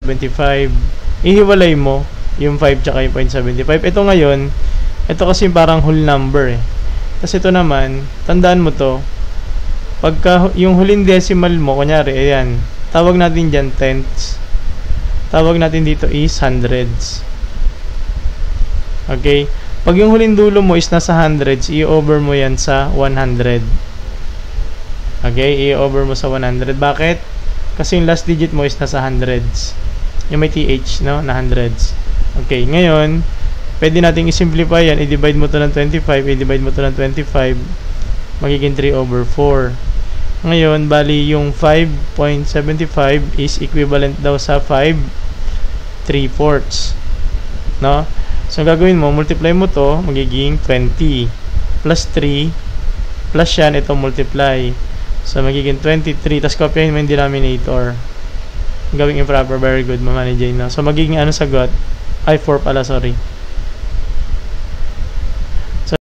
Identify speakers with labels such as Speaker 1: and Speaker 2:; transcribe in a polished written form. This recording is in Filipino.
Speaker 1: 0.75. Ihiwalay mo yung 5 tsaka yung 0.75. Ito ngayon, ito kasi parang whole number eh. Kasi ito naman, tandaan mo to, pagka yung huling decimal mo, kunyari, ayan, tawag natin dyan tenths. Tawag natin dito is hundreds. Okay? Pag yung huling dulo mo is nasa hundreds, i-over mo yan sa 100. Okay? I-over mo sa 100. Bakit? Kasi yung last digit mo is nasa hundreds. Yung may TH, no? Na hundreds. Okay, ngayon, pwede natin i-simplify yan. I-divide mo to ng 25. I-divide mo to ng 25. Magiging 3 over 4. Ngayon, bali yung 5.75 is equivalent daw sa 5/3, no? So, gagawin mo, multiply mo to, magiging 20. Plus 3. Plus yan, ito multiply. So, magiging 23. Tapos, copyahin mo yung denominator. Gawing improper. Very good, Mama ni Jane, no? So, magiging ano sagot? Ay, 4 pala, sorry.